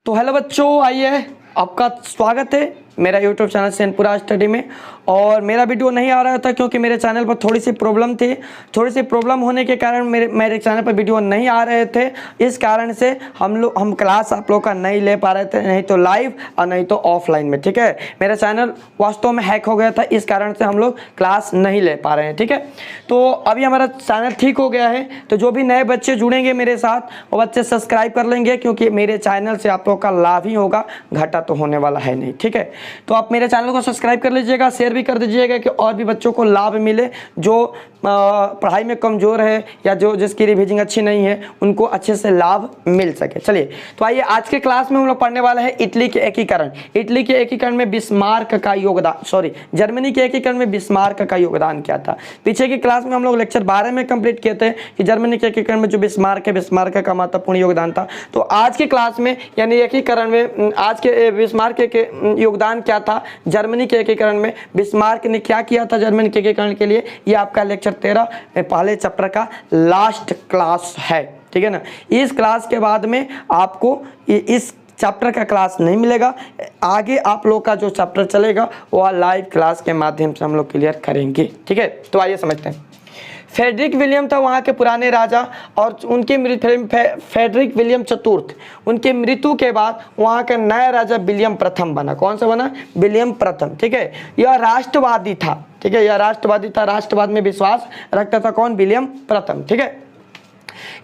तो हेलो बच्चों, आइए आपका स्वागत है मेरा यूट्यूब चैनल सेनपुरा स्टडी में। और मेरा वीडियो नहीं आ रहा था क्योंकि मेरे चैनल पर थोड़ी सी प्रॉब्लम होने के कारण मेरे चैनल पर वीडियो नहीं आ रहे थे। इस कारण से हम क्लास आप लोग का नहीं ले पा रहे थे, नहीं तो लाइव और नहीं तो ऑफलाइन में। ठीक है, मेरा चैनल वास्तव में हैक हो गया था, इस कारण से हम लोग क्लास नहीं ले पा रहे हैं। ठीक है, तो अभी हमारा चैनल ठीक हो गया है, तो जो भी नए बच्चे जुड़ेंगे मेरे साथ वो बच्चे सब्सक्राइब कर लेंगे, क्योंकि मेरे चैनल से आप लोग का लाभ ही होगा, घाटा तो होने वाला है नहीं। ठीक है, तो आप मेरे चैनल को सब्सक्राइब कर लीजिएगा, शेयर भी कर दीजिएगा कि और भी बच्चों को लाभ मिले जो पढ़ाई में कमज़ोर है या जो जिसकी रिवीजिंग अच्छी नहीं है, उनको अच्छे से लाभ मिल सके। चलिए, तो आइए आज के क्लास में हम लोग पढ़ने वाले हैं इटली के एकीकरण। इटली के एकीकरण में बिस्मार्क का योगदान, जर्मनी के एकीकरण में बिस्मार्क का योगदान क्या था। पीछे की क्लास में हम लोग लेक्चर 12 में कंप्लीट किए थे कि जर्मनी के एकीकरण में जो बिस्मार्क का महत्वपूर्ण योगदान था। तो आज की क्लास में यानी एकीकरण में आज के बिस्मार्क के योगदान क्या था, जर्मनी के एकीकरण में बिस्मार्क ने क्या किया था जर्मनी के एकीकरण के लिए, ये आपका लेक्चर 13 पहले चैप्टर का लास्ट क्लास है। ठीक है ना, इस क्लास के बाद में आपको इस चैप्टर का क्लास नहीं मिलेगा। आगे आप लोग का जो चैप्टर चलेगा वो लाइव क्लास के माध्यम से हम लोग क्लियर करेंगे। ठीक है, तो आइए समझते हैं। फ्रेडरिक विलियम था वहाँ के पुराने राजा, और उनके फ्रेडरिक विलियम चतुर्थ, उनके मृत्यु के बाद वहाँ का नया राजा विलियम प्रथम बना। कौन सा बना? विलियम प्रथम। ठीक है, यह राष्ट्रवादी था। ठीक है, यह राष्ट्रवादी था, राष्ट्रवाद में विश्वास रखता था। कौन? विलियम प्रथम। ठीक है,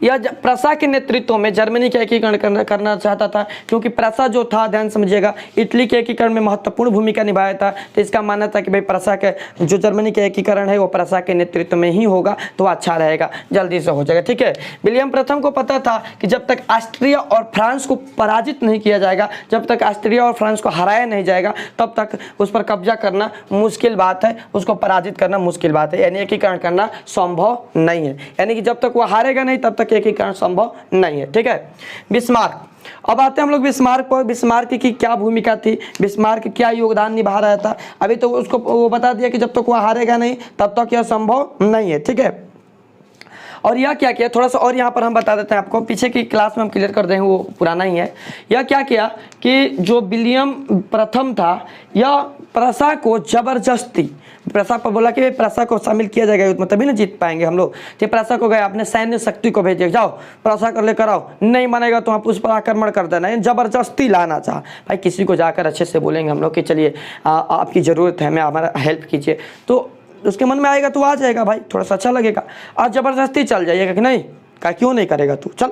यह प्रसा के नेतृत्व में जर्मनी के एकीकरण करना चाहता था, क्योंकि प्रसा जो था, ध्यान समझिएगा, इटली के एकीकरण में महत्वपूर्ण भूमिका निभाया था। तो इसका मानना था कि भाई प्रसा के जो जर्मनी के एकीकरण है वो प्रसा के नेतृत्व में ही होगा, तो अच्छा रहेगा, जल्दी से हो जाएगा। ठीक है, विलियम प्रथम को पता था कि जब तक ऑस्ट्रिया और फ्रांस को पराजित नहीं किया जाएगा, जब तक ऑस्ट्रिया और फ्रांस को हराया नहीं जाएगा, तब तक उस पर कब्जा करना मुश्किल बात है, उसको पराजित करना मुश्किल बात है, यानी एकीकरण करना संभव नहीं है। यानी कि जब तक वो हारेगा नहीं तब तक एकीकरण संभव नहीं है। ठीक है, बिस्मार्क। अब आते हैं हम लोग बिस्मार्क पर। बिस्मार्क की क्या भूमिका थी, बिस्मार्क क्या योगदान निभा रहा था। अभी तो उसको वो बता दिया कि जब तक वो हारेगा नहीं तब तक यह संभव नहीं है। ठीक है, और यह क्या किया, थोड़ा सा और यहाँ पर हम बता देते हैं आपको, पीछे की क्लास में हम क्लियर कर देंगे, वो पुराना ही है। यह क्या किया कि जो विलियम प्रथम था, यह प्रसा को जबरदस्ती, प्रसा पर बोला कि प्रसा को शामिल किया जाएगा युद्ध में, तभी ना जीत पाएंगे हम लोग। तो प्रसा को गए, अपने सैन्य शक्ति को भेजे, जाओ प्रसा कर लेकर आओ, नहीं मानेगा तो आप उस पर आक्रमण कर देना, जबरदस्ती लाना चाहा। भाई किसी को जाकर अच्छे से बोलेंगे हम लोग कि चलिए आपकी ज़रूरत है, हमें हमारा हेल्प कीजिए, तो उसके मन में आएगा तो आ जाएगा भाई, थोड़ा सा अच्छा लगेगा। आज ज़बरदस्ती चल जाइएगा कि नहीं, क्या क्यों नहीं करेगा तू, चल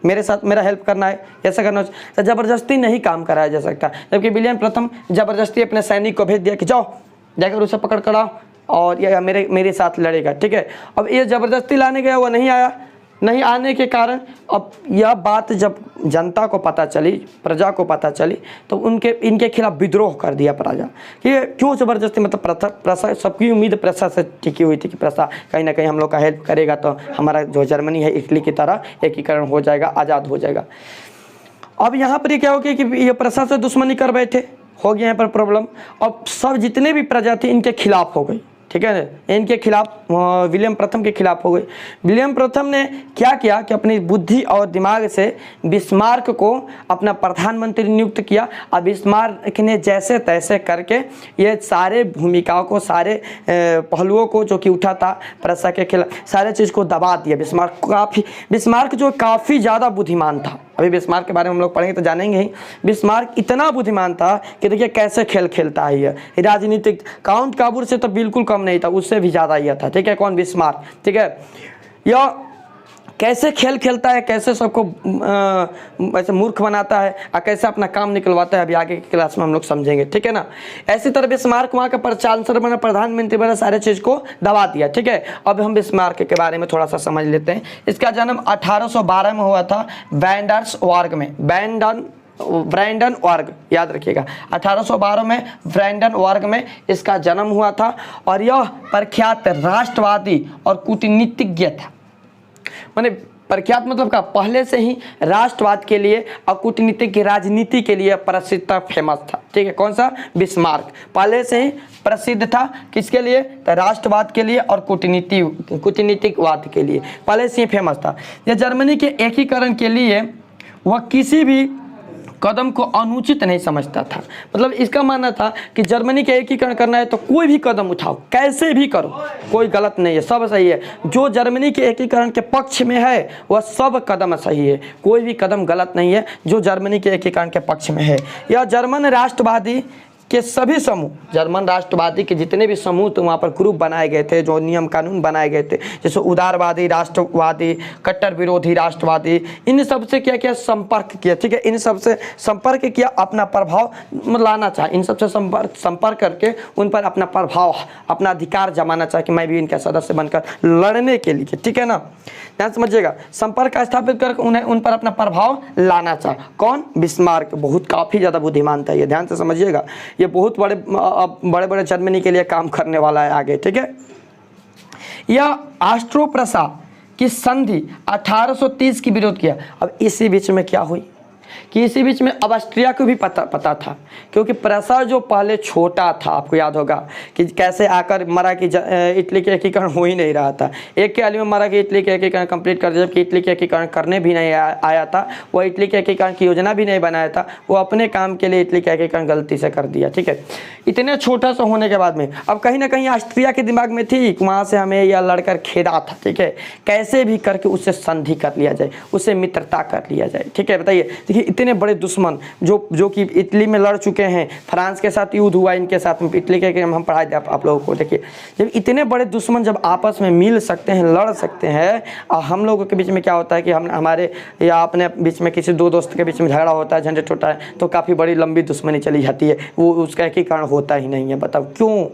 मेरे साथ, मेरा हेल्प करना है, ऐसा करना। तो ज़बरदस्ती नहीं काम कराया जा सकता, जबकि विलियम प्रथम ज़बरदस्ती अपने सैनिक को भेज दिया कि जाओ जाकर उसे पकड़ कर आओ और यह मेरे साथ लड़ेगा। ठीक है, अब ये ज़बरदस्ती लाने गया, वो नहीं आया, नहीं आने के कारण अब यह बात जब जनता को पता चली, प्रजा को पता चली, तो इनके खिलाफ विद्रोह कर दिया प्रजा कि क्यों ज़बरदस्ती, मतलब प्रसा, सबकी उम्मीद प्रसा से टिकी हुई थी कि प्रसा कहीं ना कहीं हम लोग का हेल्प करेगा तो हमारा जो जर्मनी है इटली की तरह एकीकरण हो जाएगा, आज़ाद हो जाएगा। अब यहाँ पर क्या हो गया कि ये प्रसा से दुश्मनी कर बैठे, हो गया यहाँ पर प्रॉब्लम। अब सब जितने भी प्रजा थे इनके खिलाफ हो गई। ठीक है, इनके खिलाफ, विलियम प्रथम के खिलाफ हो गई। विलियम प्रथम ने क्या किया कि अपनी बुद्धि और दिमाग से बिस्मार्क को अपना प्रधानमंत्री नियुक्त किया। अब बिस्मार्क ने जैसे तैसे करके ये सारे भूमिकाओं को, सारे पहलुओं को जो कि उठा था प्रसा के खिलाफ, सारे चीज़ को दबा दिया। बिस्मार्क जो काफ़ी ज़्यादा बुद्धिमान था, अभी बिस्मार्क के बारे में हम लोग पढ़ेंगे तो जानेंगे ही। बिस्मार्क इतना बुद्धिमान था कि देखिए कैसे खेल खेलता है ये राजनीतिक, काउंट काबूर से तो बिल्कुल कम नहीं था, उससे भी ज़्यादा यह था। ठीक है, कौन? बिस्मार्क। ठीक है, यह कैसे खेल खेलता है, कैसे सबको ऐसे मूर्ख बनाता है और कैसे अपना काम निकलवाता है, अभी आगे की क्लास में हम लोग समझेंगे। ठीक है ना, ऐसी तरह बिस्मार्क वहाँ का चांसलर बना, प्रधानमंत्री बना, सारे चीज़ को दबा दिया। ठीक है, अब हम बिस्मार्क के बारे में थोड़ा सा समझ लेते हैं। इसका जन्म 1812 में हुआ था ब्रैंडर्सबर्ग में, ब्रैंडनबर्ग, याद रखिएगा, 1812 में ब्रैंडनबर्ग में इसका जन्म हुआ था। और यह प्रख्यात राष्ट्रवादी और कूटनीतिज्ञ था। माने प्रख्यात मतलब का, पहले से ही राष्ट्रवाद के लिए और कूटनीतिक की राजनीति के लिए प्रसिद्ध था, फेमस था। ठीक है, कौन सा? बिस्मार्क पहले से ही प्रसिद्ध था, किसके लिए? तो राष्ट्रवाद के लिए और कूटनीतिकवाद के लिए पहले से ही फेमस था। यह जर्मनी के एकीकरण के लिए वह किसी भी कदम को अनुचित नहीं समझता था। मतलब इसका मानना था कि जर्मनी का एकीकरण करना है तो कोई भी कदम उठाओ, कैसे भी करो, कोई गलत नहीं है, सब सही है। जो जर्मनी के एकीकरण के पक्ष में है वह सब कदम सही है, कोई भी कदम गलत नहीं है जो जर्मनी के एकीकरण के पक्ष में है। यह जर्मन राष्ट्रवादी के सभी समूह, जर्मन राष्ट्रवादी के जितने भी समूह तो वहाँ पर ग्रुप बनाए गए थे, जो नियम कानून बनाए गए थे, जैसे उदारवादी राष्ट्रवादी, कट्टर विरोधी राष्ट्रवादी, इन सब से क्या किया, संपर्क किया। ठीक है, इन सब से संपर्क किया, अपना प्रभाव लाना चाहे, इन सब से संपर्क करके उन पर अपना प्रभाव, अपना अधिकार जमाना चाहे कि मैं भी इनका सदस्य बनकर लड़ने के लिए। ठीक है ना, ध्यान समझिएगा, संपर्क स्थापित कर उन्हें उन पर अपना प्रभाव लाना चाहे। कौन? बिस्मार्क, बहुत काफ़ी ज़्यादा बुद्धिमान था ये, ध्यान से समझिएगा, ये बहुत बड़े बड़े जर्मनी के लिए काम करने वाला है आगे। ठीक है, यह ऑस्ट्रो प्रसा की संधि 1830 की विरोध किया। अब इसी बीच में क्या हुई कि इसी बीच में अब ऑस्ट्रिया को भी पता था, क्योंकि प्रसा जो पहले छोटा था, आपको याद होगा कि कैसे आकर मरा कि इटली के एकीकरण हो ही नहीं रहा था, एक के हाल में मरा कि इटली के एकीकरण कंप्लीट कर दिया, जबकि इटली के एकीकरण करने भी नहीं आया था, वो इटली के एकीकरण की योजना भी नहीं बनाया था, वो अपने काम के लिए इटली का एकीकरण गलती से कर दिया। ठीक है, इतने छोटा सा होने के बाद में अब कहीं ना कहीं ऑस्ट्रिया के दिमाग में थी, वहाँ से हमें यह लड़कर खेदा था। ठीक है, कैसे भी करके उससे संधि कर लिया जाए, उससे मित्रता कर लिया जाए। ठीक है, बताइए, देखिए इतने बड़े दुश्मन जो कि इटली में लड़ चुके हैं, फ्रांस के साथ युद्ध हुआ इनके साथ, इटली के हम पढ़ाए थे आप लोगों को। देखिए, जब इतने बड़े दुश्मन जब आपस में मिल सकते हैं, लड़ सकते हैं, और हम लोगों के बीच में क्या होता है कि हम हमारे या अपने बीच में किसी दो दोस्त के बीच में झगड़ा होता है, झंझट होता है, तो काफ़ी बड़ी लंबी दुश्मनी चली जाती है, वो उसका एकीकरण होता ही नहीं है। बताओ क्यों?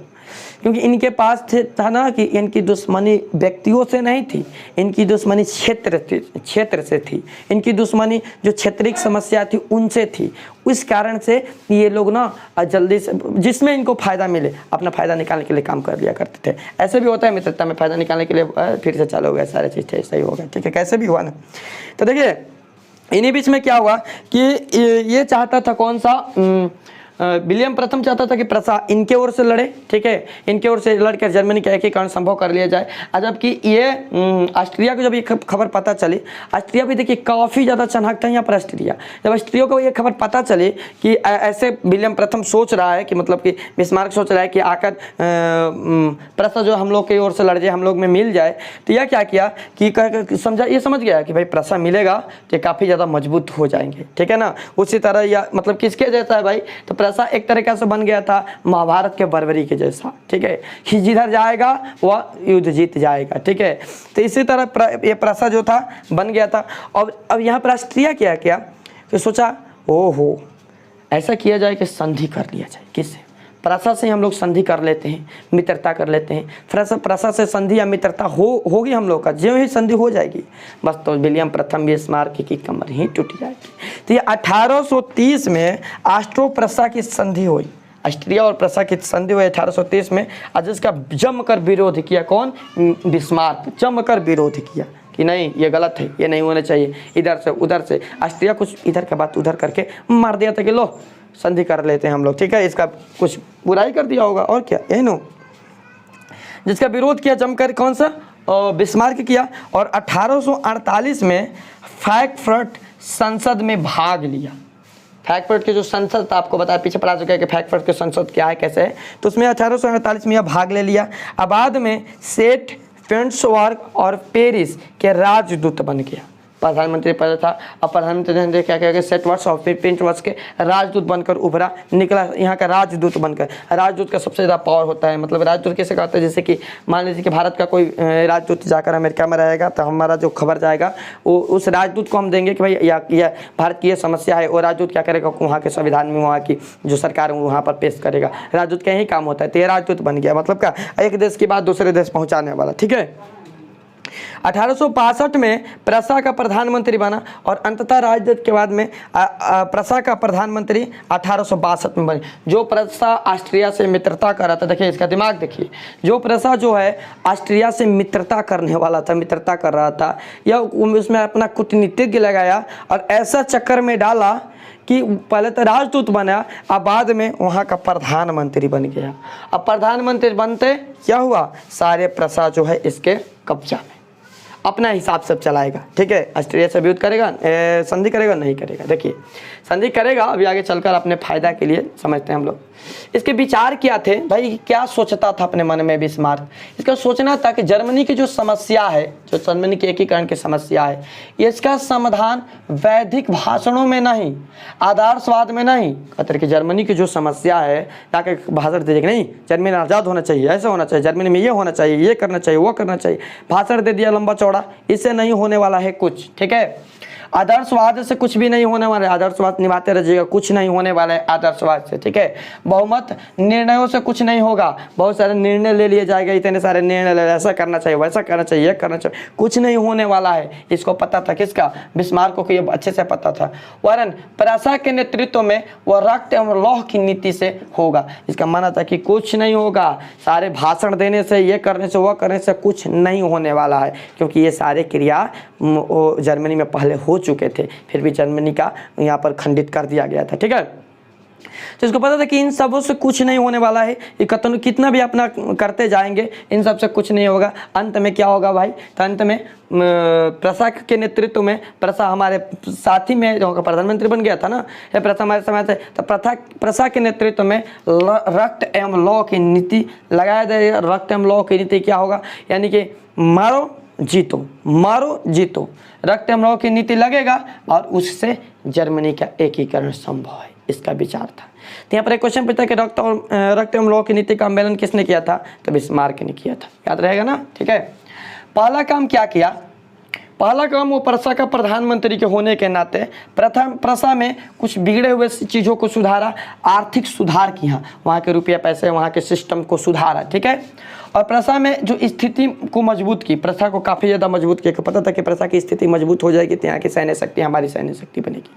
क्योंकि इनके पास था ना कि इनकी दुश्मनी व्यक्तियों से नहीं थी, इनकी दुश्मनी क्षेत्र से थी, इनकी दुश्मनी जो क्षेत्रीय समस्या थी उनसे थी। उस कारण से ये लोग ना जल्दी से जिसमें इनको फ़ायदा मिले अपना फ़ायदा निकालने के लिए काम कर लिया करते थे। ऐसे भी होता है मित्रता में, फ़ायदा निकालने के लिए फिर से चालू हो गया, सारे चीज़ सही हो गया। ठीक है, कैसे भी हुआ ना। तो देखिए इन्हीं बीच में क्या हुआ कि ये चाहता था, कौन सा, विलियम प्रथम चाहता था कि प्रसा इनके ओर से लड़े। ठीक है, इनके ओर से लड़कर जर्मनी का एकीकरण संभव कर लिया जाए। जबकि ये ऑस्ट्रिया को जब ये खबर पता चली, ऑस्ट्रिया भी देखिए काफ़ी ज़्यादा चन्हाक था यहाँ पर ऑस्ट्रिया। जब ऑस्ट्रिया को ये खबर पता चली कि ऐसे विलियम प्रथम सोच रहा है कि मतलब कि बिस्मार्क सोच रहा है कि आकर प्रसा जो हम लोग की ओर से लड़ जाए, हम लोग में मिल जाए, तो यह क्या किया कि ये समझ गया कि भाई प्रसा मिलेगा तो काफ़ी ज़्यादा मजबूत हो जाएंगे। ठीक है ना, उसी तरह या मतलब किसके जैसा है भाई, तो प्रसा एक तरीके से बन गया था महाभारत के बर्बरी के जैसा। ठीक है, जिधर जाएगा वह युद्ध जीत जाएगा। ठीक है, तो इसी तरह ये प्रसा जो था बन गया था। और अब यहाँ पर ऑस्ट्रिया क्या किया कि सोचा, ओहो ऐसा किया जाए कि संधि कर लिया जाए, किससे, प्रसा से हम लोग संधि कर लेते हैं, मित्रता कर लेते हैं। प्रसा से संधि या मित्रता होगी हम लोग का, जो ही संधि हो जाएगी बस तो विलियम प्रथम बिस्मार्क की कमर ही टूट जाएगी। तो ये 1830 में ऑस्ट्रो प्रसा की संधि हुई, ऑस्ट्रिया और प्रसा की संधि हुई 1830 में, और जिसका जमकर विरोध किया कौन, बिस्मार्क, जमकर विरोध किया कि नहीं ये गलत है, ये नहीं होना चाहिए, इधर से उधर से। ऑस्ट्रिया कुछ इधर का बात उधर करके मार दिया था कि लो संधि कर लेते हैं हम लोग। ठीक है, इसका कुछ बुराई कर दिया होगा और क्या, यही नो। जिसका विरोध किया जमकर कौन सा, बिस्मार्क किया। और 1848 में फ्रैंकफर्ट संसद में भाग लिया। फ्रैंकफर्ट के जो संसद था, आपको बताया पीछे पढ़ा चुका है कि फ्रैंकफर्ट के संसद क्या है कैसे है, तो उसमें 1848 में यह भाग ले लिया। अब बाद में सेंट पीटर्सबर्ग और पेरिस के राजदूत बन गया। प्रधानमंत्री पद था, अब प्रधानमंत्री क्या किया, सेटवर्स और फिर पीटर्सबर्ग के राजदूत बनकर उभरा, निकला यहाँ का राजदूत बनकर। राजदूत का सबसे ज़्यादा पावर होता है, मतलब राजदूत कैसे कहते हैं, जैसे कि मान लीजिए कि भारत का कोई राजदूत जाकर अमेरिका में रहेगा, तो हमारा जो खबर जाएगा वो उस राजदूत को हम देंगे कि भाई या भारत की ये समस्या है, और राजदूत क्या करेगा, वहाँ के संविधान में वहाँ की जो सरकार है वहाँ पर पेश करेगा। राजदूत का यही काम होता है, तो ये राजदूत बन गया, मतलब क्या, एक देश की बात दूसरे देश पहुँचाने वाला। ठीक है, 1862 में प्रसा का प्रधानमंत्री बना, और अंततः राजदूत के बाद में प्रसा का प्रधानमंत्री 1862 में बने। जो प्रसा ऑस्ट्रिया से मित्रता कर रहा था, देखिए इसका दिमाग देखिए, जो प्रसा जो है ऑस्ट्रिया से मित्रता करने वाला था, मित्रता कर रहा था, या उसमें अपना कूटनीतिज्ञ लगाया और ऐसा चक्कर में डाला कि पहले तो राजदूत बना, अब बाद में वहाँ का प्रधानमंत्री बन गया। अब प्रधानमंत्री बनते क्या हुआ, सारे प्रसा जो है इसके कब्जा में। अपना हिसाब से चलाएगा, ठीक है। ऑस्ट्रेलिया से युद्ध करेगा, संधि करेगा, नहीं करेगा। देखिए संधि करेगा, अभी आगे चलकर अपने फायदा के लिए समझते हैं हम लोग। इसके विचार क्या थे भाई, क्या सोचता था अपने मन में बिस्मार्क? इसका सोचना था कि जर्मनी की जो समस्या है, जो जर्मनी के एकीकरण की समस्या है, इसका समाधान वैधिक भाषणों में नहीं, आदर्शवाद में नहीं। कहते कि जर्मनी की जो समस्या है, ताकि भाषण दे नहीं, जर्मनी आज़ाद होना चाहिए, ऐसा होना चाहिए, जर्मनी में ये होना चाहिए, ये करना चाहिए, वो करना चाहिए, भाषण दे दिया लंबा चौड़ा, इससे नहीं होने वाला है कुछ, ठीक है। आदर्शवाद से कुछ भी नहीं होने वाला है, आदर्शवाद निभाते रहिएगा, कुछ नहीं होने वाला है आदर्शवाद से, ठीक है। बहुमत निर्णयों से कुछ नहीं होगा, बहुत सारे निर्णय ले लिए जाएगा, इतने सारे निर्णय ले, ऐसा करना चाहिए, वैसा करना चाहिए, ये करना चाहिए, कुछ नहीं होने वाला है। इसको पता था, किसका? बिस्मार्क को ये अच्छे से पता था। वरन प्रसा के नेतृत्व में वह रक्त एवं लौह की नीति से होगा। इसका मानना था कि कुछ नहीं होगा, सारे भाषण देने से, ये करने से, वह करने से कुछ नहीं होने वाला है, क्योंकि ये सारे क्रिया जर्मनी में पहले हो चुके थे, फिर भी जर्मनी का यहाँ पर खंडित कर दिया गया था, ठीक है। तो इसको पता था कि इन सबों से कुछ नहीं होने वाला है, ये कितना भी अपना करते जाएंगे, इन सब से कुछ नहीं होगा। अंत में क्या होगा भाई? तो अंत में प्रसा के नेतृत्व में, प्रसा हमारे साथी में जो प्रधानमंत्री बन गया था ना, ये प्रसा हमारे समय से, तो प्रसा के नेतृत्व में रक्त एवं लौ की नीति लगाया जाएगा। रक्त एवं लौ की नीति क्या होगा? यानी कि मारो जीतो, मारो जीतो, रक्त एवं लौ की नीति लगेगा और उससे जर्मनी का एकीकरण संभव है, इसका विचार था। तो यहाँ पर एक क्वेश्चन पूछता है कि रक्त एवं लौ की नीति का सम्मेलन किसने किया था? तो बिस्मार्क ने किया था, याद रहेगा ना, ठीक है। पहला काम क्या किया? पहला काम वो प्रसा का प्रधानमंत्री के होने के नाते प्रसा में कुछ बिगड़े हुए चीज़ों को सुधारा, आर्थिक सुधार किया, वहाँ के रुपया पैसे, वहाँ के सिस्टम को सुधारा, ठीक है। और प्रसा में जो स्थिति को मजबूत की, प्रसा को काफ़ी ज़्यादा मजबूत किया। पता था कि प्रसा की स्थिति मजबूत हो जाएगी तो यहाँ की सैन्य शक्ति हमारी सैन्य शक्ति बनेगी।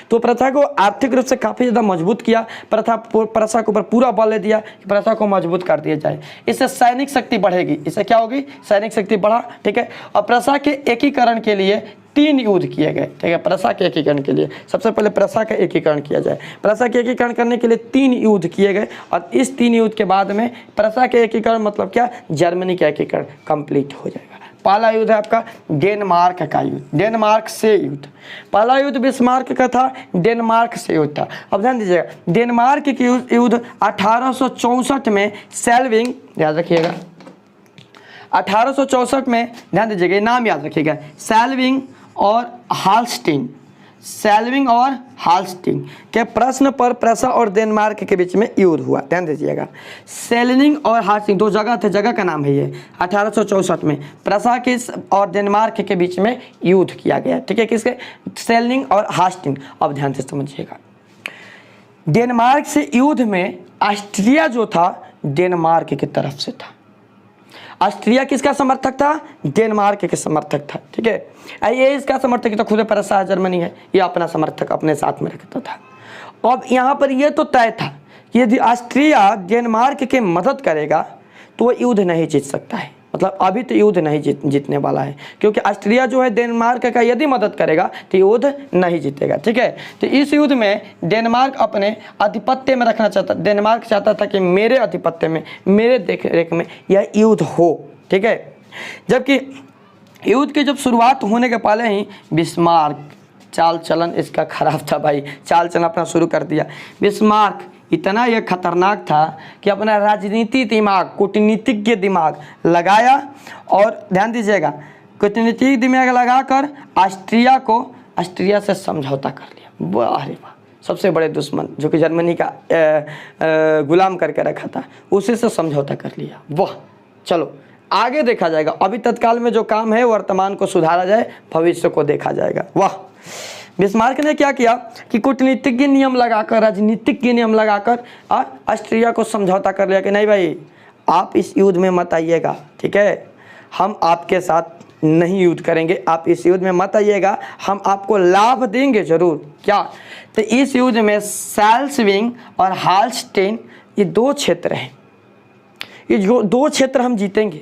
तो प्रसा को आर्थिक रूप से काफ़ी ज़्यादा मजबूत किया। प्रसा के ऊपर पूरा बल दे दिया कि प्रसा को मजबूत कर दिया जाए, इससे सैनिक शक्ति बढ़ेगी। इससे क्या होगी? सैनिक शक्ति बढ़ा, ठीक है। और प्रसा के एकीकरण के लिए 3 युद्ध किए गए, ठीक है। प्रसा के एकीकरण के लिए सबसे पहले प्रसा का एकीकरण किया जाए। प्रसा के एकीकरण करने के लिए 3 युद्ध किए गए और इस 3 युद्ध के बाद में प्रसा के एकीकरण मतलब क्या? जर्मनी का एकीकरण कंप्लीट हो जाएगा। पहला युद्ध है आपका डेनमार्क का युद्ध, डेनमार्क से युद्ध। पहला युद्ध बिस्मार्क का था, डेनमार्क से युद्ध था। अब ध्यान दीजिएगा, डेनमार्क के युद्ध 1864 में सेल्विंग, याद रखिएगा 1864 में, ध्यान दीजिएगा ये नाम याद रखिएगा, सेल्विंग और हाल्स्टीन, सेल्विंग और हाल्स्टीन के प्रश्न पर प्रसा और डेनमार्क के बीच में युद्ध हुआ। ध्यान दीजिएगा, सेल्विंग और हाल्स्टीन 2 जगह थे, जगह का नाम है ये। 1864 में प्रसा के और डेनमार्क के बीच में युद्ध किया गया, ठीक है। किसके? सेल्विंग और हाल्स्टीन। अब ध्यान से समझिएगा, डेनमार्क से युद्ध में ऑस्ट्रिया जो था डेनमार्क की तरफ से था। ऑस्ट्रिया किसका समर्थक था? डेनमार्क के समर्थक था, ठीक है। ये इसका समर्थक तो खुद प्रसा जर्मनी है, ये अपना समर्थक अपने साथ में रखता था। अब यहाँ पर ये तो तय था कि यदि ऑस्ट्रिया डेनमार्क की मदद करेगा तो वो युद्ध नहीं जीत सकता है। मतलब अभी तो युद्ध नहीं जीतने वाला है, क्योंकि ऑस्ट्रिया जो है डेनमार्क का यदि मदद करेगा तो युद्ध नहीं जीतेगा, ठीक है। तो इस युद्ध में डेनमार्क अपने आधिपत्य में रखना चाहता, डेनमार्क चाहता था कि मेरे आधिपत्य में, मेरे देखरेख में यह युद्ध हो, ठीक है। जबकि युद्ध की जब शुरुआत होने के पहले ही बिस्मार्क, चाल चलन इसका खराब था भाई, चाल चलन अपना शुरू कर दिया। बिस्मार्क इतना यह खतरनाक था कि अपना राजनीति दिमाग, कूटनीतिज्ञ दिमाग लगाया और ध्यान दीजिएगा, कूटनीतिक दिमाग लगाकर ऑस्ट्रिया से समझौता कर लिया। वाह रे वाह, सबसे बड़े दुश्मन जो कि जर्मनी का गुलाम करके रखा था, उसी से समझौता कर लिया। वाह, चलो आगे देखा जाएगा। अभी तत्काल में जो काम है वर्तमान को सुधारा जाए, भविष्य को देखा जाएगा। वाह, बिस्मार्क ने क्या किया कि कूटनीतिक नियम लगाकर, राजनीतिक नियम लगाकर ऑस्ट्रिया को समझौता कर लिया कि नहीं भाई, आप इस युद्ध में मत आइएगा, ठीक है, हम आपके साथ नहीं युद्ध करेंगे, आप इस युद्ध में मत आइएगा, हम आपको लाभ देंगे जरूर। क्या? तो इस युद्ध में सेल्विंग और हाल्स्टीन ये 2 क्षेत्र हैं, ये जो 2 क्षेत्र हम जीतेंगे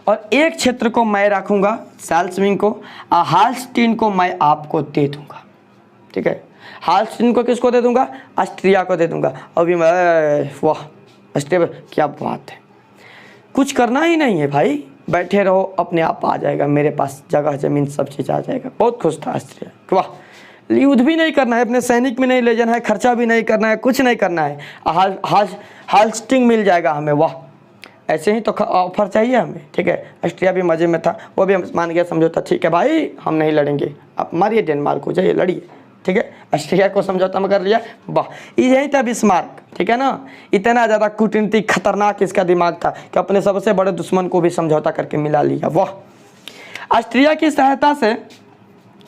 और एक क्षेत्र को मैं रखूँगा सेल्विंग को, और हाल्स्टीन को मैं आपको दे दूँगा, ठीक है। हाल्स्टीन को किसको दे दूंगा? ऑस्ट्रिया को दे दूंगा। अभी मैं वाह, ऑस्ट्रिया क्या बात है, कुछ करना ही नहीं है भाई, बैठे रहो, अपने आप आ जाएगा मेरे पास, जगह जमीन सब चीज़ आ जाएगा। बहुत खुश था ऑस्ट्रिया, वाह। युद्ध भी नहीं करना है, अपने सैनिक भी नहीं ले जाना है, खर्चा भी नहीं करना है, कुछ नहीं करना है, हाल्स्टिंग मिल जाएगा हमें, वाह। ऐसे ही तो ऑफर चाहिए हमें, ठीक है। ऑस्ट्रिया भी मज़े में था, वो भी मान गया समझौता, ठीक है भाई हम नहीं लड़ेंगे, आप मारिए डेनमार्क को, जाइए लड़िए, ठीक है। ऑस्ट्रिया को समझौता में कर लिया, वाह। यही था बिस्मार्क, ठीक है ना। इतना ज़्यादा कूटनीतिक खतरनाक इसका दिमाग था कि अपने सबसे बड़े दुश्मन को भी समझौता करके मिला लिया, वाह। ऑस्ट्रिया की सहायता से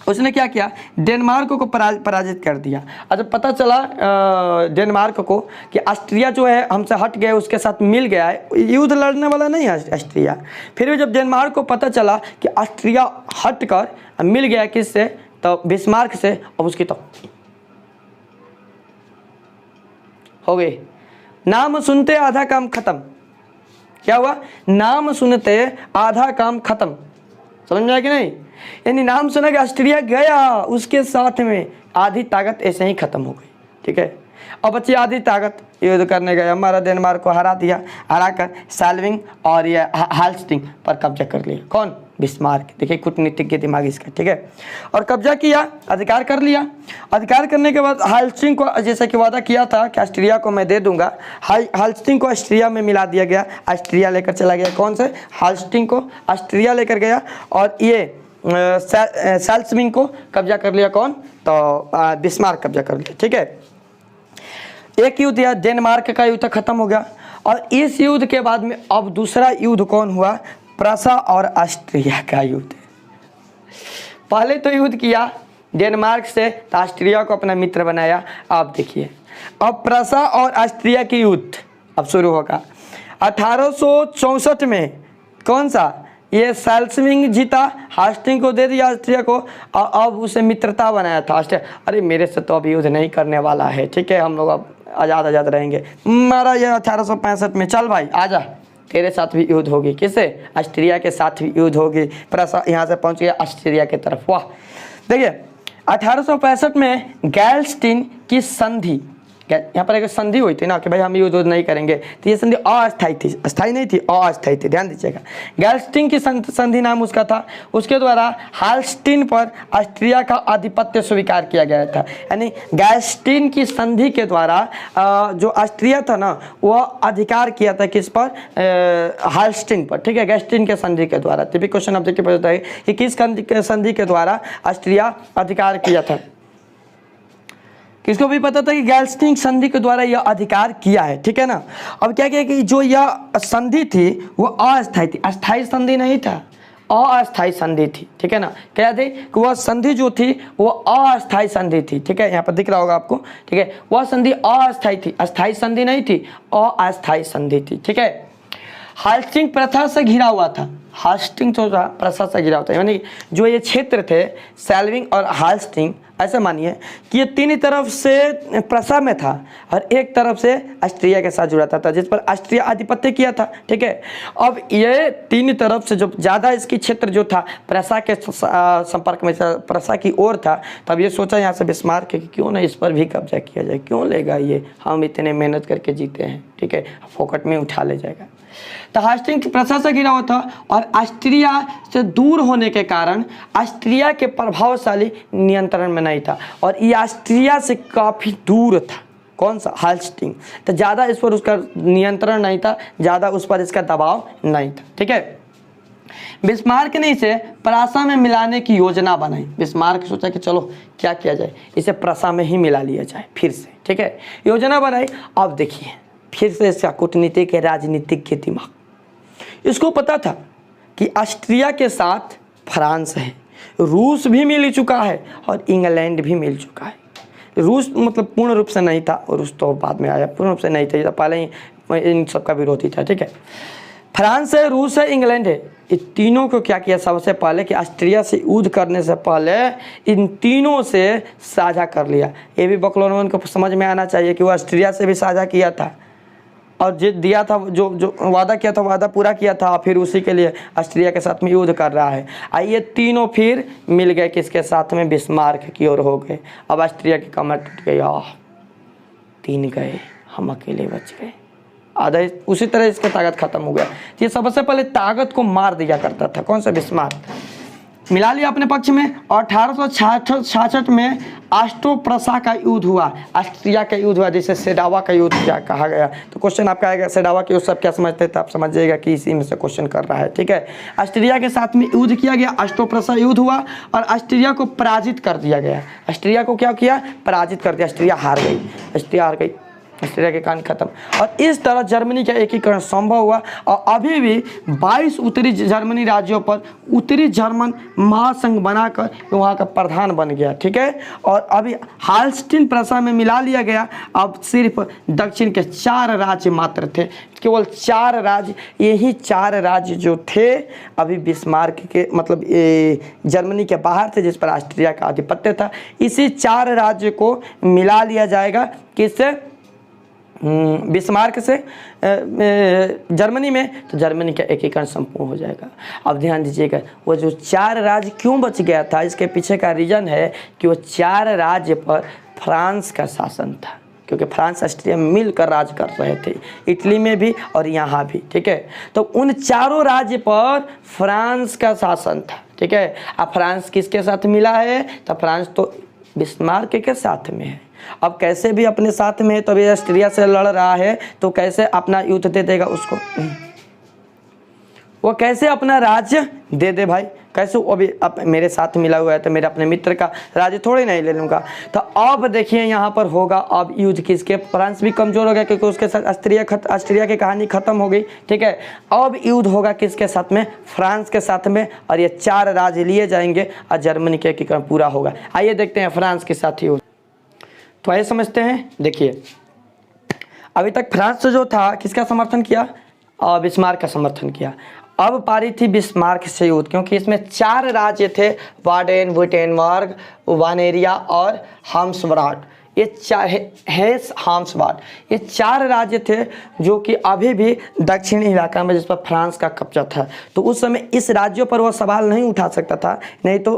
उसने क्या किया, डेनमार्क को पराजित कर दिया। और जब पता चला डेनमार्क को कि ऑस्ट्रिया जो है हमसे हट गया, उसके साथ मिल गया है, युद्ध लड़ने वाला नहीं है ऑस्ट्रिया, फिर भी जब डेनमार्क को पता चला कि ऑस्ट्रिया हट कर मिल गया किससे, तो बिस्मार्क से, अब उसकी तो हो गई। नाम सुनते आधा काम खत्म। क्या हुआ, नाम सुनते आधा काम खत्म, समझ में आया कि नहीं। यानी नाम सुना कि ऑस्ट्रिया गया, उसके साथ में आधी ताकत ऐसे ही खत्म हो गई, ठीक है। अब बच्ची आधी ताकत युद्ध करने गए, हमारा डेनमार्क को हरा दिया, हरा कर साल्विंग और ये हाल्स्टिंग पर कब्जा कर लिया। कौन, बिस्मार्क। देखिए कूटनीतिक के दिमाग इसका, ठीक है। और कब्जा किया, अधिकार कर लिया। अधिकार करने के बाद हाल्स्टिंग को, जैसा कि वादा किया था कि ऑस्ट्रिया को मैं दे दूंगा, हाल्स्टिंग को ऑस्ट्रिया में मिला दिया गया। ऑस्ट्रिया लेकर चला गया, कौन से, हाल्स्टिंग को ऑस्ट्रिया लेकर गया, और ये साल्सविंग को कब्जा कर लिया, कौन, तो बिस्मार्क कब्जा कर लिया, ठीक है। एक युद्ध या डेनमार्क का युद्ध खत्म हो गया। और इस युद्ध के बाद में अब दूसरा युद्ध कौन हुआ, प्रसा और ऑस्ट्रिया का युद्ध। पहले तो युद्ध किया डेनमार्क से, तो ऑस्ट्रिया को अपना मित्र बनाया। आप देखिए अब प्रसा और ऑस्ट्रिया की युद्ध अब शुरू होगा। 1864 में कौन सा, ये साल्सविंग जीता, हास्टिंग को दे दिया ऑस्ट्रिया को, और अब उसे मित्रता बनाया था ऑस्ट्रिया। अरे मेरे से तो अभी युद्ध नहीं करने वाला है, ठीक है, हम लोग अब आज़ाद रहेंगे। मारा ये 1865 में, चल भाई आजा, तेरे साथ भी युद्ध होगी, किससे, ऑस्ट्रिया के साथ भी युद्ध होगी। प्रसा यहाँ से पहुँच गया ऑस्ट्रिया की तरफ, वाह। देखिए 1865 में गैल्स्टीन की संधि, यहाँ पर एक संधि हुई थी ना कि भाई हम युद्ध नहीं करेंगे, तो ये संधि अस्थायी थी, अस्थायी नहीं थी, अस्थायी थी, ध्यान दीजिएगा। गैल्स्टीन की संधि नाम उसका था। उसके द्वारा हाल्स्टीन पर ऑस्ट्रिया का आधिपत्य स्वीकार किया गया था। यानी गैल्स्टीन की संधि के द्वारा जो ऑस्ट्रिया था ना, वह अधिकार किया था किस पर, हाल्स्टीन पर, ठीक है, गैल्स्टीन के संधि के द्वारा। तो भी क्वेश्चन अब देखिए पता है कि किस संधि के द्वारा ऑस्ट्रिया अधिकार किया था। किसको भी पता था कि गैल्स्टीन संधि के द्वारा यह अधिकार किया है, ठीक है ना। अब क्या किया कि जो यह संधि थी वो अस्थायी थी, अस्थायी संधि नहीं था, अस्थायी संधि थी, ठीक है ना। क्या थी कि वह संधि जो थी वो अस्थायी संधि थी, ठीक है, यहाँ पर दिख रहा होगा आपको, ठीक है। वह संधि अस्थायी थी, अस्थायी संधि नहीं थी, अस्थायी संधि थी, ठीक है। हाल्स्टिंग प्रथा से घिरा हुआ था, हाल्स्टिंग तो प्रथा से घिरा हुआ था, यानी जो ये क्षेत्र थे साल्विंग और हाल्स्टिंग, ऐसे मानिए कि ये तीन तरफ से प्रसा में था और एक तरफ से ऑस्ट्रिया के साथ जुड़ा था, जिस पर ऑस्ट्रिया आधिपत्य किया था, ठीक है। अब ये तीन तरफ से जो ज़्यादा इसकी क्षेत्र जो था प्रसा के संपर्क में, प्रसा की ओर था, तब ये सोचा यहाँ से बिस्मार्क कि क्यों ना इस पर भी कब्जा किया जाए, क्यों लेगा ये, हम इतने मेहनत करके जीते हैं, ठीक है, फोकट में उठा ले जाएगा। तो हाल्स्टिंग प्रसा से घिरा हुआ था और ऑस्ट्रिया से दूर होने के कारण ऑस्ट्रिया के प्रभावशाली नियंत्रण में नहीं था, और ये ऑस्ट्रिया से काफ़ी दूर था, कौन सा, हाल्स्टिंग। तो ज़्यादा इस पर उसका नियंत्रण नहीं था, ज़्यादा उस पर इसका दबाव नहीं था, ठीक है। बिस्मार्क ने इसे प्रसा में मिलाने की योजना बनाई। बिस्मार्क सोचा कि चलो क्या किया जाए, इसे प्रसा में ही मिला लिया जाए फिर से, ठीक है, योजना बनाई। अब देखिए फिर से इसका कूटनीतिक के राजनीतिक के दिमाग, इसको पता था कि ऑस्ट्रिया के साथ फ्रांस है, रूस भी मिल चुका है और इंग्लैंड भी मिल चुका है। रूस मतलब पूर्ण रूप से नहीं था, रूस तो बाद में आया, पूर्ण रूप से नहीं था, ये तो पहले ही इन सबका विरोधी था, ठीक है। फ्रांस है, रूस है, इंग्लैंड है, इन तीनों को क्या किया सबसे पहले कि ऑस्ट्रिया से युद्ध करने से पहले इन तीनों से साझा कर लिया। ये भी बकलोनवन को समझ में आना चाहिए कि वो ऑस्ट्रिया से भी साझा किया था और जो दिया था, जो वादा किया था वादा पूरा किया था, फिर उसी के लिए ऑस्ट्रिया के साथ में युद्ध कर रहा है। आइए तीनों फिर मिल गए किसके साथ में, बिस्मार्क की ओर हो गए। अब ऑस्ट्रिया की कमर टूट गई, तीन गए, हम अकेले बच गए, आधा उसी तरह इसका ताकत खत्म हो गया। ये सबसे पहले ताकत को मार दिया करता था, कौन सा? बिस्मार्क। मिला लिया अपने पक्ष में। और 1866 में ऑस्ट्रो-प्रसा का युद्ध हुआ, ऑस्ट्रिया का युद्ध हुआ, जिसे सेडावा का युद्ध क्या कहा गया। तो क्वेश्चन आपका आएगा सेडावा के युद्ध, सब क्या समझते थे? आप समझिएगा कि इसी में से क्वेश्चन कर रहा है, ठीक है। ऑस्ट्रिया के साथ में युद्ध किया गया, ऑस्ट्रो-प्रसा युद्ध हुआ और ऑस्ट्रिया को पराजित कर दिया गया। ऑस्ट्रिया को क्या किया? पराजित कर दिया। ऑस्ट्रिया हार गई, ऑस्ट्रिया हार गई, ऑस्ट्रिया की कहानी खत्म। और इस तरह जर्मनी का एकीकरण संभव हुआ। और अभी भी 22 उत्तरी जर्मनी राज्यों पर उत्तरी जर्मन महासंघ बनाकर वहाँ का प्रधान बन गया, ठीक है। और अभी हाल्स्टीन प्रसा में मिला लिया गया। अब सिर्फ दक्षिण के 4 राज्य मात्र थे, केवल 4 राज्य। यही 4 राज्य जो थे अभी बिस्मार्क के मतलब जर्मनी के बाहर थे, जिस पर ऑस्ट्रिया का आधिपत्य था। इसी 4 राज्य को मिला लिया जाएगा किससे? बिस्मार्क से जर्मनी में। तो जर्मनी का एकीकरण संपूर्ण हो जाएगा। अब ध्यान दीजिएगा, वो जो 4 राज्य क्यों बच गया था, इसके पीछे का रीजन है कि वो 4 राज्य पर फ्रांस का शासन था, क्योंकि फ्रांस ऑस्ट्रिया मिलकर राज कर रहे थे, इटली में भी और यहाँ भी, ठीक है। तो उन 4 राज्य पर फ्रांस का शासन था, ठीक है। अब फ्रांस किसके साथ मिला है? तो फ्रांस तो बिस्मार्क के साथ में है। अब कैसे भी अपने साथ में है, तो अभी ऑस्ट्रिया से लड़ रहा है, तो कैसे अपना युद्ध दे देगा उसको? वो कैसे अपना राज्य दे दे भाई? कैसे? अभी अब मेरे साथ मिला हुआ है तो मेरे अपने मित्र का राज्य थोड़ी नहीं ले लूँगा। तो अब देखिए यहाँ पर होगा अब युद्ध किसके? फ्रांस भी कमज़ोर हो गया, क्योंकि उसके साथ ऑस्ट्रिया की कहानी खत्म हो गई, ठीक है। अब युद्ध होगा किसके साथ में? फ्रांस के साथ में। और ये 4 राज्य लिए जाएंगे और जर्मनी के एकीकरण पूरा होगा। आइए देखते हैं फ्रांस के साथ युद्ध। तो आइए समझते हैं। देखिए अभी तक फ्रांस जो था किसका समर्थन किया? बिस्मार्क का समर्थन किया। अब पारी थी बिस्मार्क से युद्ध, क्योंकि इसमें 4 राज्य थे, बाडेन वुर्टेनबर्ग, वानेरिया और हाम्सबर्ग। ये 4 हेस हाम्सबर्ग, ये 4 राज्य थे जो कि अभी भी दक्षिणी इलाका में, जिस पर फ्रांस का कब्जा था। तो उस समय इस राज्यों पर वह सवाल नहीं उठा सकता था, नहीं तो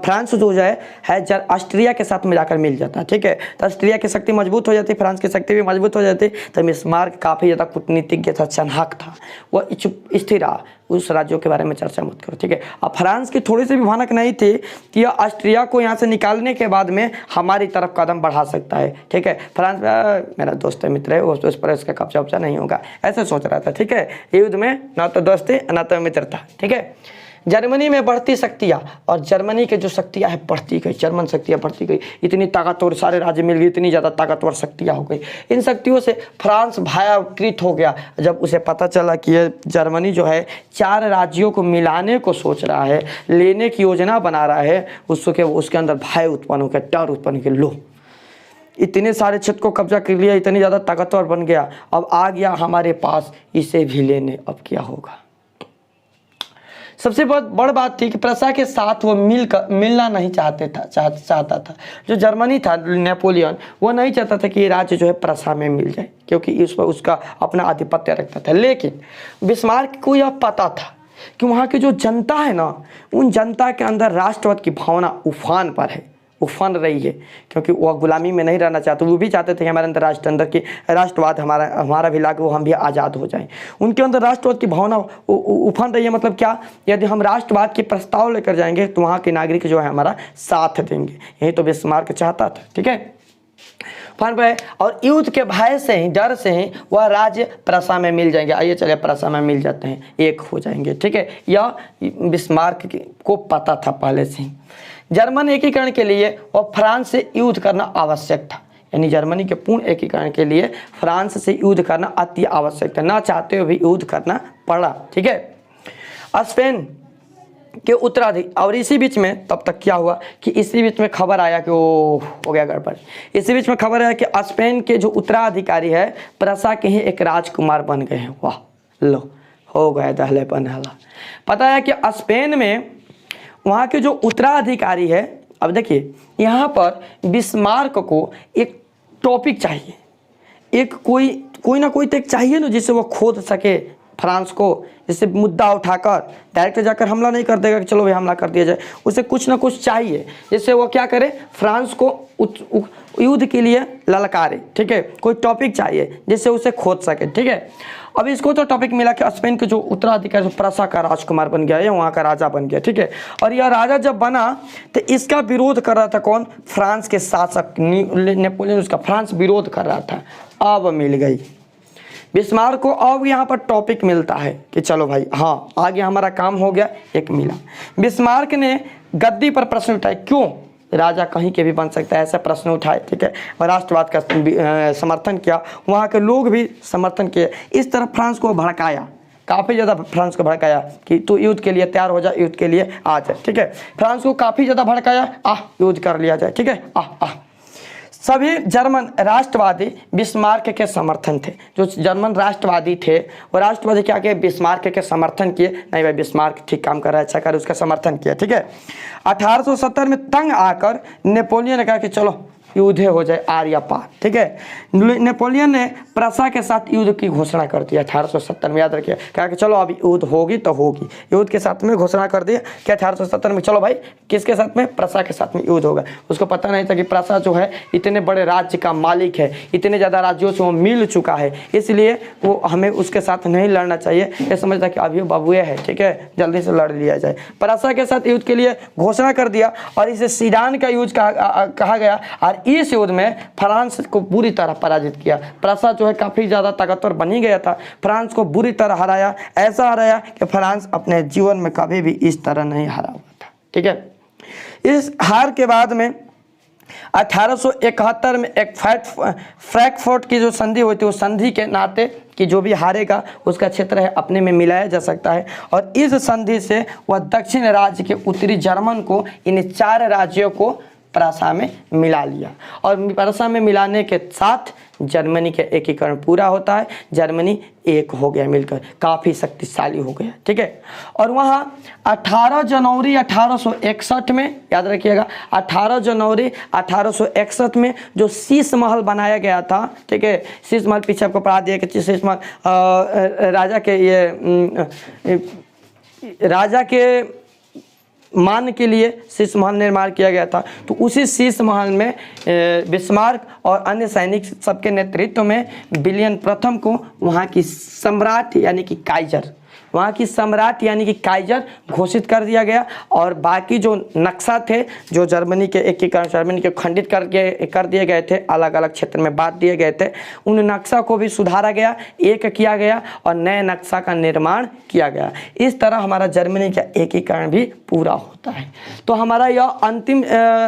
फ्रांस जो है ऑस्ट्रिया के साथ में जाकर मिल जाता, ठीक है। तो ऑस्ट्रिया की शक्ति मजबूत हो जाती, फ्रांस की शक्ति भी मजबूत हो जाती। तो बिस्मार्क काफ़ी ज़्यादा कूटनीतिज्ञ था, चालाक था, वह स्थिर रहा। उस राज्यों के बारे में चर्चा मत करो, ठीक है। अब फ्रांस की थोड़ी सी भी भनक नहीं थी कि यह ऑस्ट्रिया को यहाँ से निकालने के बाद में हमारी तरफ कदम बढ़ा सकता है, ठीक है। फ्रांस मेरा दोस्त है, मित्र है, उस पर इसका कब्जा वब्जा नहीं होगा, ऐसे सोच रहा था, ठीक है। युद्ध में ना तो दोस्ती ना तो मित्रता, ठीक है। जर्मनी में बढ़ती शक्तियाँ, और जर्मनी के जो शक्तियाँ है बढ़ती गई, जर्मन शक्तियाँ बढ़ती गई, इतनी ताकतवर सारे राज्य मिल गई, इतनी ज़्यादा ताकतवर शक्तियाँ हो गई। इन शक्तियों से फ्रांस भयभीत हो गया जब उसे पता चला कि ये जर्मनी जो है 4 राज्यों को मिलाने को सोच रहा है, लेने की योजना बना रहा है। उसके अंदर भय उत्पन्न हो गया, डर उत्पन्न हो गया। लो, इतने सारे क्षेत्र को कब्जा कर लिया, इतनी ज़्यादा ताकतवर बन गया, अब आ गया हमारे पास इसे भी लेने, अब क्या होगा? सबसे बहुत बड़ बात थी कि प्रसा के साथ वो मिलना नहीं चाहता था। जो जर्मनी था, नेपोलियन, वो नहीं चाहता था कि ये राज्य जो है प्रसा में मिल जाए, क्योंकि इस पर उसका अपना आधिपत्य रखता था। लेकिन बिस्मार्क को यह पता था कि वहाँ की जो जनता है ना, उन जनता के अंदर राष्ट्रवाद की भावना उफान पर है, उफान रही है, क्योंकि वह गुलामी में नहीं रहना चाहते। वो भी चाहते थे कि हमारे अंदर अंदर की राष्ट्रवाद हमारा भी लागू, हम भी आज़ाद हो जाएं। उनके अंदर राष्ट्रवाद की भावना उफान रही है। मतलब क्या? यदि हम राष्ट्रवाद के प्रस्ताव लेकर जाएंगे तो वहाँ के नागरिक जो है हमारा साथ देंगे। यही तो बिस्मार्क चाहता था, ठीक है। फन पे, और युद्ध के भय से ही, डर से ही वह राज्य प्रसा में मिल जाएंगे। आइए चले प्रसा में मिल जाते हैं, एक हो जाएंगे, ठीक है। यह बिस्मार्क को पता था पहले से ही। जर्मन एकीकरण के लिए वह फ्रांस से युद्ध करना आवश्यक था, यानी जर्मनी के पूर्ण एकीकरण के लिए फ्रांस से युद्ध करना अति आवश्यक था, ना चाहते हुए भी युद्ध करना पड़ा, ठीक है। स्पेन के उत्तराधिकारी, और इसी बीच में तब तक क्या हुआ कि इसी बीच में खबर आया कि वो हो गया गड़बड़। इसी बीच में खबर आया कि स्पेन के जो उत्तराधिकारी है प्रसा के ही एक राजकुमार बन गए हैं। वाह, लो, हो गया दहले पनहला। पता है कि स्पेन में वहाँ के जो उत्तराधिकारी है, अब देखिए यहाँ पर बिस्मार्क को एक टॉपिक चाहिए, एक कोई ना कोई तो एक चाहिए ना जिससे वो खोद सके फ्रांस को जैसे मुद्दा उठाकर डायरेक्ट जाकर हमला नहीं कर देगा कि चलो भाई हमला कर दिया जाए, उसे कुछ ना कुछ चाहिए जिससे वो क्या करे, फ्रांस को युद्ध के लिए ललकारे, ठीक है। कोई टॉपिक चाहिए जिससे उसे खोद सके, ठीक है। अब इसको तो टॉपिक मिला कि स्पेन के जो उत्तराधिकारी प्रसा का राजकुमार बन गया, या वहाँ का राजा बन गया, ठीक है। और यह राजा जब बना तो इसका विरोध कर रहा था कौन, फ्रांस के शासक नेपोलियन, उसका फ्रांस विरोध कर रहा था। अब मिल गई बिस्मार्क को, अब यहाँ पर टॉपिक मिलता है कि चलो भाई हाँ आगे हमारा काम हो गया, एक मिला। बिस्मार्क ने गद्दी पर प्रश्न उठाए, क्यों राजा कहीं के भी बन सकता है, ऐसा प्रश्न उठाए, ठीक है। और राष्ट्रवाद का समर्थन किया, वहाँ के लोग भी समर्थन किए। इस तरह फ्रांस को भड़काया, काफ़ी ज़्यादा फ्रांस को भड़काया कि तू युद्ध के लिए तैयार हो जा, युद्ध के लिए आ जाए, ठीक है। फ्रांस को काफ़ी ज़्यादा भड़काया, युद्ध कर लिया जाए, ठीक है। सभी जर्मन राष्ट्रवादी बिस्मार्क के समर्थन थे। जो जर्मन राष्ट्रवादी थे वो राष्ट्रवादी क्या किए, बिस्मार्क के समर्थन किए, नहीं भाई बिस्मार्क ठीक काम कर रहा है, अच्छा कर रहा है, उसका समर्थन किया, ठीक है। 1870 में तंग आकर नेपोलियन ने कहा कि चलो युद्ध हो जाए आर्या पार, ठीक है। नेपोलियन ने प्रसा के साथ युद्ध की घोषणा कर दी 1870 में, याद रखिए, कहा कि चलो अभी युद्ध होगी तो होगी, युद्ध के साथ में घोषणा कर दिया कि 1870 में चलो भाई किसके साथ में, प्रसा के साथ में युद्ध होगा। उसको पता नहीं था कि प्रसा जो है इतने बड़े राज्य का मालिक है, इतने ज़्यादा राज्यों से वो मिल चुका है, इसलिए वो हमें उसके साथ नहीं लड़ना चाहिए, ये समझता कि अभी बाबुए है, ठीक है, जल्दी से लड़ लिया जाए। प्रसा के साथ युद्ध के लिए घोषणा कर दिया और इसे सीडान का युद्ध कहा गया। और इस युद्ध में फ्रांस को बुरी तरह पराजित किया। प्रसा जो है काफ़ी ज़्यादा ताकतवर बन ही गया था, फ्रांस को बुरी तरह हराया, ऐसा हराया कि फ्रांस अपने जीवन में कभी भी इस तरह नहीं हारा हुआ था, ठीक है। इस हार के बाद में 1871 में एक फ्रैंकफर्ट की जो संधि हुई थी, उस संधि के नाते कि जो भी हारेगा उसका क्षेत्र है अपने में मिलाया जा सकता है। और इस संधि से वह दक्षिण राज्य के उत्तरी जर्मन को, इन 4 राज्यों को प्रसा में मिला लिया। और प्रसा में मिलाने के साथ जर्मनी का एकीकरण पूरा होता है, जर्मनी एक हो गया, मिलकर काफ़ी शक्तिशाली हो गया, ठीक है। और वहाँ 18 जनवरी 1861 में, याद रखिएगा 18 जनवरी 1861 में जो शीश महल बनाया गया था, ठीक है। शीश महल पीछे आपको पढ़ा दिया कि शीश महल राजा के मान के लिए शीश महल निर्माण किया गया था। तो उसी शीश महल में बिस्मार्क और अन्य सैनिक सबके नेतृत्व में विलियम प्रथम को वहाँ की सम्राट यानी कि काइजर, वहाँ की सम्राट यानी कि काइजर घोषित कर दिया गया। और बाकी जो नक्शा थे, जो जर्मनी के एकीकरण, जर्मनी के खंडित कर दिए गए थे, अलग अलग क्षेत्र में बांट दिए गए थे, उन नक्शा को भी सुधारा गया, एक किया गया और नए नक्शा का निर्माण किया गया। इस तरह हमारा जर्मनी का एकीकरण भी पूरा होता है। तो हमारा यह अंतिम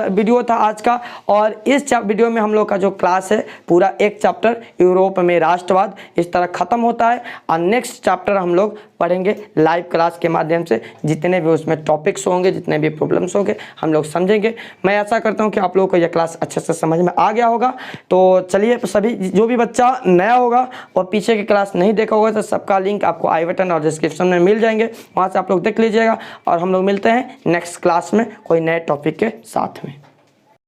वीडियो था आज का। और इस वीडियो में हम लोग का जो क्लास है पूरा एक चैप्टर यूरोप में राष्ट्रवाद इस तरह खत्म होता है। और नेक्स्ट चैप्टर हम लोग पढ़ेंगे लाइव क्लास के माध्यम से, जितने भी उसमें टॉपिक्स होंगे, जितने भी प्रॉब्लम्स होंगे हम लोग समझेंगे। मैं ऐसा करता हूं कि आप लोगों को यह क्लास अच्छे से समझ में आ गया होगा। तो चलिए, सभी जो भी बच्चा नया होगा और पीछे की क्लास नहीं देखा होगा तो सबका लिंक आपको आई बटन और डिस्क्रिप्शन में मिल जाएंगे, वहाँ से आप लोग देख लीजिएगा। और हम लोग मिलते हैं नेक्स्ट क्लास में कोई नए टॉपिक के साथ में।